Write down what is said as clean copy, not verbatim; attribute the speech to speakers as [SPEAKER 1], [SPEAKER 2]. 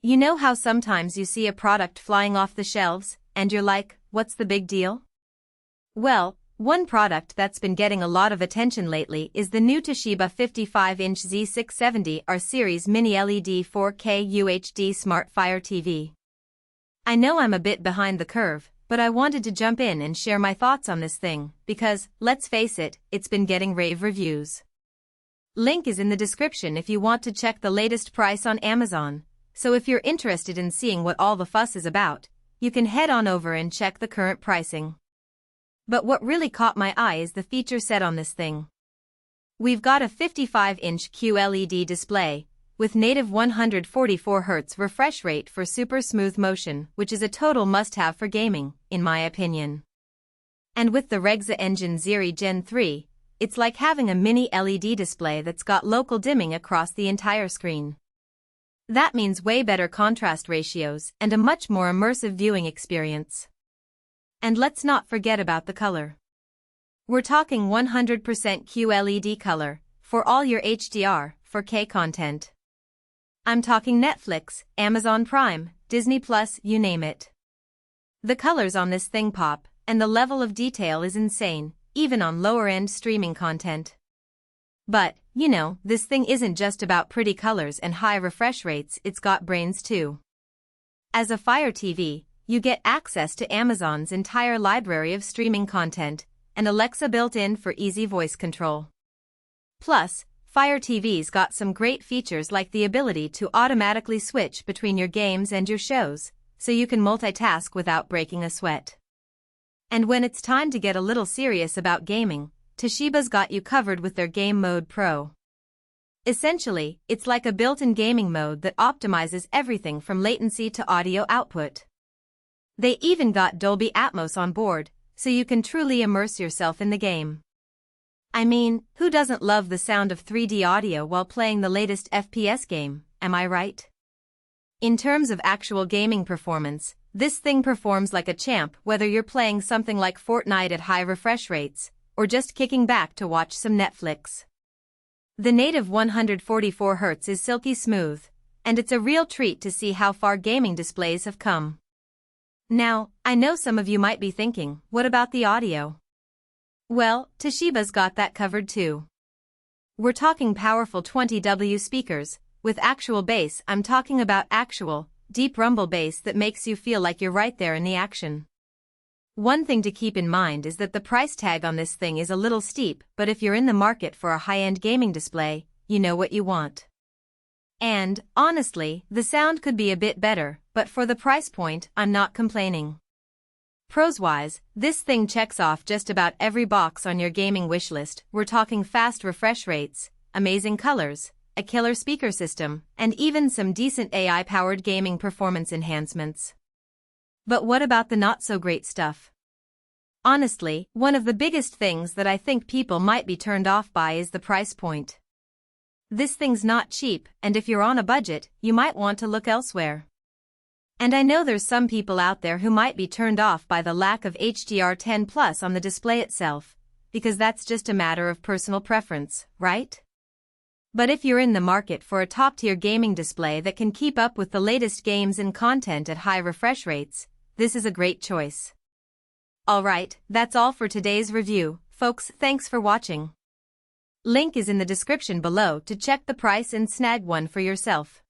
[SPEAKER 1] You know how sometimes you see a product flying off the shelves, and you're like, what's the big deal? Well, one product that's been getting a lot of attention lately is the new Toshiba 55-inch Z670R Series Mini-LED 4K UHD Smart Fire TV. I know I'm a bit behind the curve, but I wanted to jump in and share my thoughts on this thing, because, let's face it, it's been getting rave reviews. Link is in the description if you want to check the latest price on Amazon, so if you're interested in seeing what all the fuss is about, you can head on over and check the current pricing. But what really caught my eye is the feature set on this thing. We've got a 55-inch QLED display, with native 144Hz refresh rate for super smooth motion, which is a total must-have for gaming, in my opinion. And with the Regza engine Zeri Gen 3, it's like having a mini LED display that's got local dimming across the entire screen. That means way better contrast ratios and a much more immersive viewing experience. And let's not forget about the color. We're talking 100% QLED color for all your HDR, 4K content. I'm talking Netflix, Amazon Prime, Disney Plus, you name it. The colors on this thing pop, and the level of detail is insane, even on lower-end streaming content. But, you know, this thing isn't just about pretty colors and high refresh rates, it's got brains too. As a Fire TV, you get access to Amazon's entire library of streaming content, and Alexa built in for easy voice control. Plus, Fire TV's got some great features like the ability to automatically switch between your games and your shows, so you can multitask without breaking a sweat. And when it's time to get a little serious about gaming, Toshiba's got you covered with their Game Mode Pro. Essentially, it's like a built-in gaming mode that optimizes everything from latency to audio output. They even got Dolby Atmos on board, so you can truly immerse yourself in the game. I mean, who doesn't love the sound of 3D audio while playing the latest FPS game, am I right? In terms of actual gaming performance, this thing performs like a champ whether you're playing something like Fortnite at high refresh rates, or just kicking back to watch some Netflix. The native 144Hz is silky smooth, and it's a real treat to see how far gaming displays have come. Now, I know some of you might be thinking, what about the audio? Well, Toshiba's got that covered too. We're talking powerful 20W speakers, with actual bass. I'm talking about actual, deep rumble bass that makes you feel like you're right there in the action. One thing to keep in mind is that the price tag on this thing is a little steep, but if you're in the market for a high-end gaming display, you know what you want. And, honestly, the sound could be a bit better, but for the price point, I'm not complaining. Pros-wise, this thing checks off just about every box on your gaming wishlist. We're talking fast refresh rates, amazing colors, a killer speaker system, and even some decent AI-powered gaming performance enhancements. But what about the not-so-great stuff? Honestly, one of the biggest things that I think people might be turned off by is the price point. This thing's not cheap, and if you're on a budget, you might want to look elsewhere. And I know there's some people out there who might be turned off by the lack of HDR10+ on the display itself, because that's just a matter of personal preference, right? But if you're in the market for a top-tier gaming display that can keep up with the latest games and content at high refresh rates, this is a great choice. Alright, that's all for today's review, folks. Thanks for watching. Link is in the description below to check the price and snag one for yourself.